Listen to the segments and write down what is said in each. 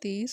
30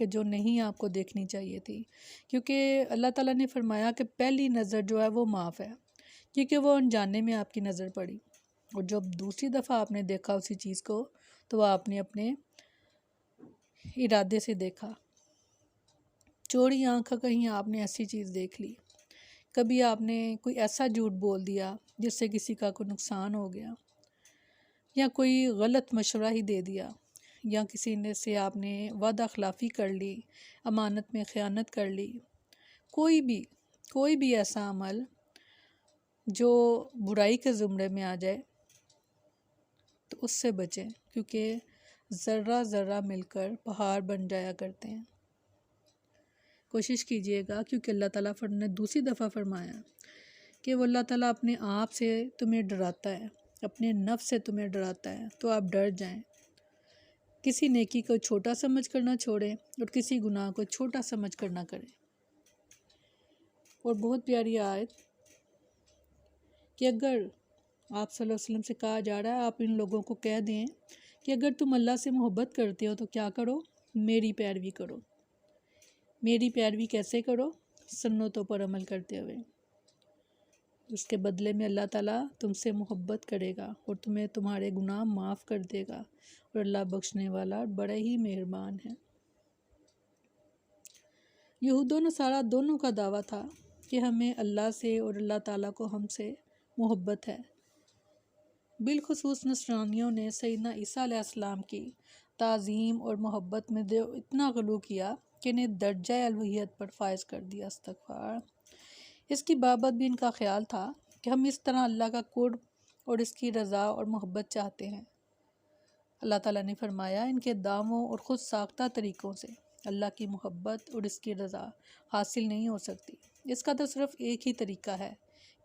کہ جو نہیں آپ کو دیکھنی چاہیے تھی، کیونکہ اللہ تعالیٰ نے فرمایا کہ پہلی نظر جو ہے وہ معاف ہے، کیونکہ وہ انجانے میں آپ کی نظر پڑی، اور جب دوسری دفعہ آپ نے دیکھا اسی چیز کو تو وہ آپ نے اپنے ارادے سے دیکھا۔ چوری آنکھ کہیں آپ نے ایسی چیز دیکھ لی، کبھی آپ نے کوئی ایسا جھوٹ بول دیا جس سے کسی کا کوئی نقصان ہو گیا، یا کوئی غلط مشورہ ہی دے دیا، یا کسی نے سے آپ نے وعدہ خلافی کر لی، امانت میں خیانت کر لی، کوئی بھی ایسا عمل جو برائی کے زمرے میں آ جائے تو اس سے بچیں، کیونکہ ذرہ ذرہ مل کر پہاڑ بن جایا کرتے ہیں۔ کوشش کیجئے گا، کیونکہ اللہ تعالیٰ نے دوسری دفعہ فرمایا کہ وہ اللہ تعالیٰ اپنے آپ سے تمہیں ڈراتا ہے، اپنے نفس سے تمہیں ڈراتا ہے، تو آپ ڈر جائیں۔ کسی نیکی کو چھوٹا سمجھ کر نہ چھوڑیں اور کسی گناہ کو چھوٹا سمجھ کر نہ کریں۔ اور بہت پیاری آیت کہ اگر آپ صلی اللہ علیہ وسلم سے کہا جا رہا ہے، آپ ان لوگوں کو کہہ دیں کہ اگر تم اللہ سے محبت کرتے ہو تو کیا کرو؟ میری پیروی کرو۔ میری پیروی کیسے کرو؟ سنتوں پر عمل کرتے ہوئے۔ اس کے بدلے میں اللہ تعالیٰ تم سے محبت کرے گا اور تمہیں تمہارے گناہ معاف کر دے گا، اور اللہ بخشنے والا بڑا ہی مہربان ہے۔ یہود و نصارہ دونوں کا دعویٰ تھا کہ ہمیں اللہ سے اور اللہ تعالیٰ کو ہم سے محبت ہے۔ بالخصوص نصرانیوں نے سیدنا عیسیٰ علیہ السلام کی تعظیم اور محبت میں اتنا غلو کیا کہ انہیں درجہ الوہیت پر فائز کر دیا۔ استغفار۔ اس کی بابت بھی ان کا خیال تھا کہ ہم اس طرح اللہ کا قرب اور اس کی رضا اور محبت چاہتے ہیں۔ اللہ تعالیٰ نے فرمایا ان کے دعووں اور خود ساختہ طریقوں سے اللہ کی محبت اور اس کی رضا حاصل نہیں ہو سکتی۔ اس کا تو صرف ایک ہی طریقہ ہے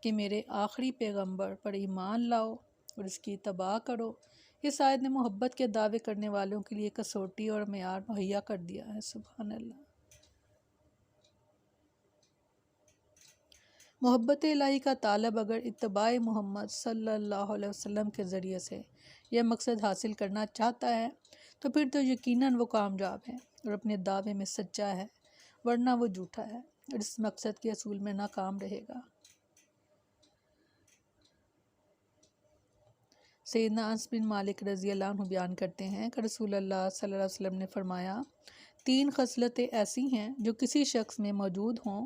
کہ میرے آخری پیغمبر پر ایمان لاؤ اور اس کی اتباع کرو۔ اس آیت نے محبت کے دعوے کرنے والوں کے لیے کسوٹی اور معیار مہیا کر دیا ہے۔ سبحان اللہ۔ محبت الہی کا طالب اگر اتباع محمد صلی اللہ علیہ وسلم کے ذریعے سے یہ مقصد حاصل کرنا چاہتا ہے تو پھر تو یقیناً وہ کامیاب ہے اور اپنے دعوے میں سچا ہے، ورنہ وہ جھوٹا ہے اور اس مقصد کے حصول میں ناکام رہے گا۔ سیدنا انس بن مالک رضی اللہ عنہ بیان کرتے ہیں کہ رسول اللہ صلی اللہ علیہ وسلم نے فرمایا، 3 خصلتیں ایسی ہیں جو کسی شخص میں موجود ہوں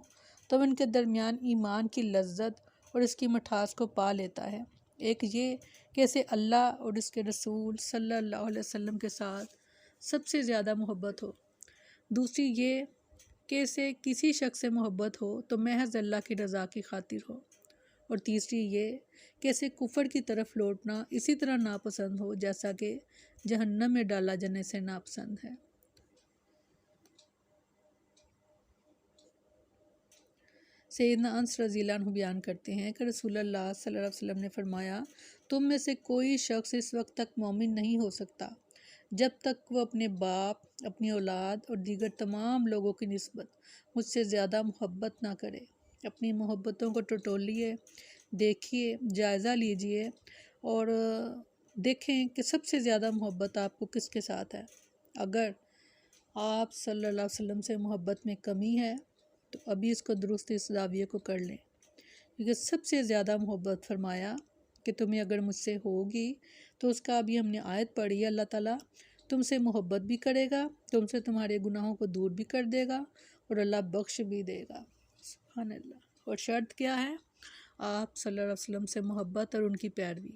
تو ان کے درمیان ایمان کی لذت اور اس کی مٹھاس کو پا لیتا ہے۔ ایک یہ کہ اسے اللہ اور اس کے رسول صلی اللہ علیہ وسلم کے ساتھ سب سے زیادہ محبت ہو۔ دوسری یہ کہ اسے کسی شخص سے محبت ہو تو محض اللہ کی رضا کی خاطر ہو، اور تیسری یہ کہ اسے کفر کی طرف لوٹنا اسی طرح ناپسند ہو جیسا کہ جہنم میں ڈالا جانے سے ناپسند ہے۔ سیدنا انس رضی اللہ عنہ بیان کرتے ہیں کہ رسول اللہ صلی اللہ علیہ وسلم نے فرمایا، تم میں سے کوئی شخص اس وقت تک مومن نہیں ہو سکتا جب تک وہ اپنے باپ، اپنی اولاد اور دیگر تمام لوگوں کی نسبت مجھ سے زیادہ محبت نہ کرے۔ اپنی محبتوں کو ٹٹولیے، دیکھیے، جائزہ لیجئے اور دیکھیں کہ سب سے زیادہ محبت آپ کو کس کے ساتھ ہے۔ اگر آپ صلی اللہ علیہ وسلم سے محبت میں کمی ہے تو ابھی اس کو درست اس زاویے کو کر لیں، کیونکہ سب سے زیادہ محبت فرمایا کہ تمہیں اگر مجھ سے ہوگی تو اس کا ابھی ہم نے آیت پڑھی ہے، اللہ تعالیٰ تم سے محبت بھی کرے گا، تم سے تمہارے گناہوں کو دور بھی کر دے گا اور اللہ بخش بھی دے گا۔ سبحان اللہ۔ اور شرط کیا ہے؟ آپ صلی اللہ علیہ وسلم سے محبت اور ان کی پیروی۔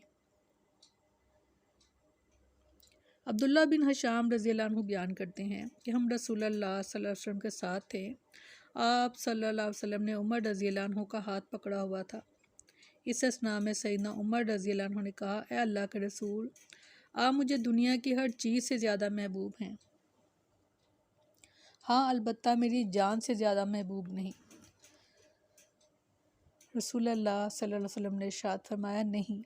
عبداللہ بن حشام رضی اللہ عنہ بیان کرتے ہیں کہ ہم رسول اللہ صلی اللہ علیہ وسلم کے ساتھ تھے۔ آپ صلی اللہ علیہ وسلم نے عمر رضی اللہ عنہ کا ہاتھ پکڑا ہوا تھا۔ اس اثناء میں سیدنا عمر رضی اللہ عنہ نے کہا، اے اللہ کے رسول، آپ مجھے دنیا کی ہر چیز سے زیادہ محبوب ہیں، ہاں البتہ میری جان سے زیادہ محبوب نہیں۔ رسول اللہ صلی اللہ علیہ وسلم نے ارشاد فرمایا، نہیں،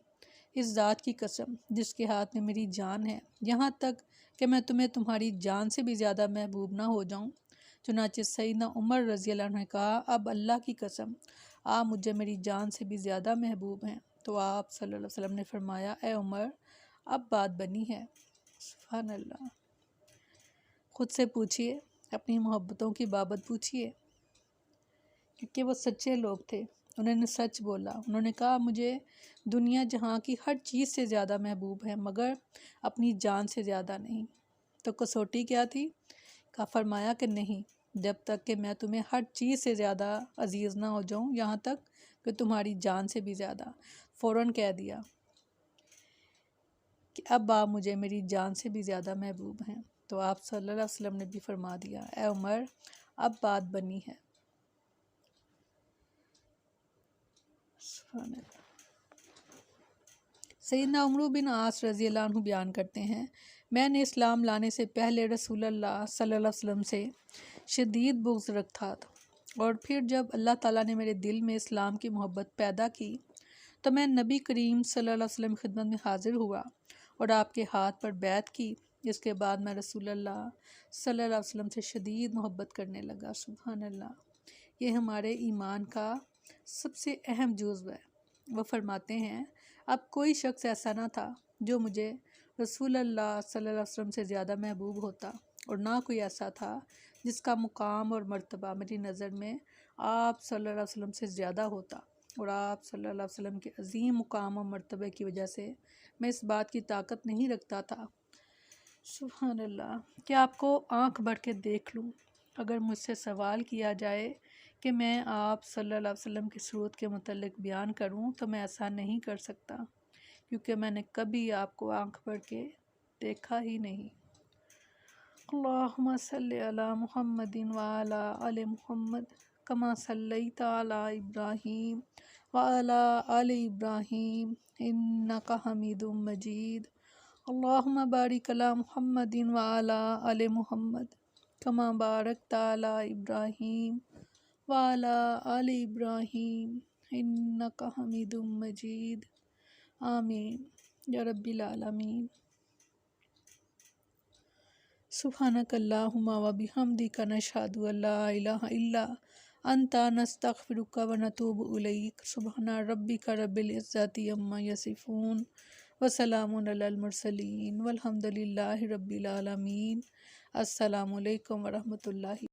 اس ذات کی قسم جس کے ہاتھ میں میری جان ہے، یہاں تک کہ میں تمہیں تمہاری جان سے بھی زیادہ محبوب نہ ہو جاؤں۔ چنانچہ سیدنا عمر رضی اللہ عنہ نے کہا، اب اللہ کی قسم آپ مجھے میری جان سے بھی زیادہ محبوب ہیں۔ تو آپ صلی اللہ علیہ وسلم نے فرمایا، اے عمر، اب بات بنی ہے۔ سبحان اللہ۔ خود سے پوچھئے اپنی محبتوں کی بابت پوچھیے، کیونکہ وہ سچے لوگ تھے۔ انہوں نے سچ بولا، انہوں نے کہا مجھے دنیا جہاں کی ہر چیز سے زیادہ محبوب ہے مگر اپنی جان سے زیادہ نہیں۔ تو کسوٹی کیا تھی؟ کہا، فرمایا کہ نہیں، جب تک کہ میں تمہیں ہر چیز سے زیادہ عزیز نہ ہو جاؤں، یہاں تک کہ تمہاری جان سے بھی زیادہ۔ فوراً کہہ دیا کہ اب آپ مجھے میری جان سے بھی زیادہ محبوب ہیں۔ تو آپ صلی اللہ علیہ وسلم نے بھی فرما دیا، اے عمر، اب بات بنی ہے۔ سبحان اللہ۔ سیدنا عمرو بن عاص رضی اللہ عنہ بیان کرتے ہیں، میں نے اسلام لانے سے پہلے رسول اللہ صلی اللہ علیہ وسلم سے شدید بغض رکھا تھا، اور پھر جب اللہ تعالیٰ نے میرے دل میں اسلام کی محبت پیدا کی تو میں نبی کریم صلی اللہ علیہ وسلم کی خدمت میں حاضر ہوا اور آپ کے ہاتھ پر بیعت کی۔ اس کے بعد میں رسول اللہ صلی اللہ علیہ وسلم سے شدید محبت کرنے لگا۔ سبحان اللہ، یہ ہمارے ایمان کا سب سے اہم جزو ہے۔ وہ فرماتے ہیں، اب کوئی شخص ایسا نہ تھا جو مجھے رسول اللہ صلی اللہ علیہ وسلم سے زیادہ محبوب ہوتا، اور نہ کوئی ایسا تھا جس کا مقام اور مرتبہ میری نظر میں آپ صلی اللہ علیہ وسلم سے زیادہ ہوتا، اور آپ صلی اللہ علیہ وسلم کے عظیم مقام و مرتبے کی وجہ سے میں اس بات کی طاقت نہیں رکھتا تھا، سبحان اللہ، کہ آپ کو آنکھ بھر کے دیکھ لوں۔ اگر مجھ سے سوال کیا جائے کہ میں آپ صلی اللہ علیہ وسلم کی صورت کے متعلق بیان کروں تو میں ایسا نہیں کر سکتا، کیونکہ میں نے کبھی آپ کو آنکھ بھر کے دیکھا ہی نہیں۔ اللہم صلی علی محمد وعلی آل محمد کما صلیت علی ابراہیم وعلی آل ابراہیم انک حمید مجید۔ اللہم بارک علی محمد وعلی آل محمد کما بارکت علی ابراہیم وعلی آل ابراہیم انک حمید مجید، آمین یا رب العالمین۔ سبحانک اللہم و بحمدک نشہد ان لا الہ الا انت نستغفرک و نتوب الیک۔ سبحان ربک رب العزت عما یصفون وسلام علی المرسلین والحمد للہ رب العالمین۔ السلام علیکم ورحمۃ اللہ۔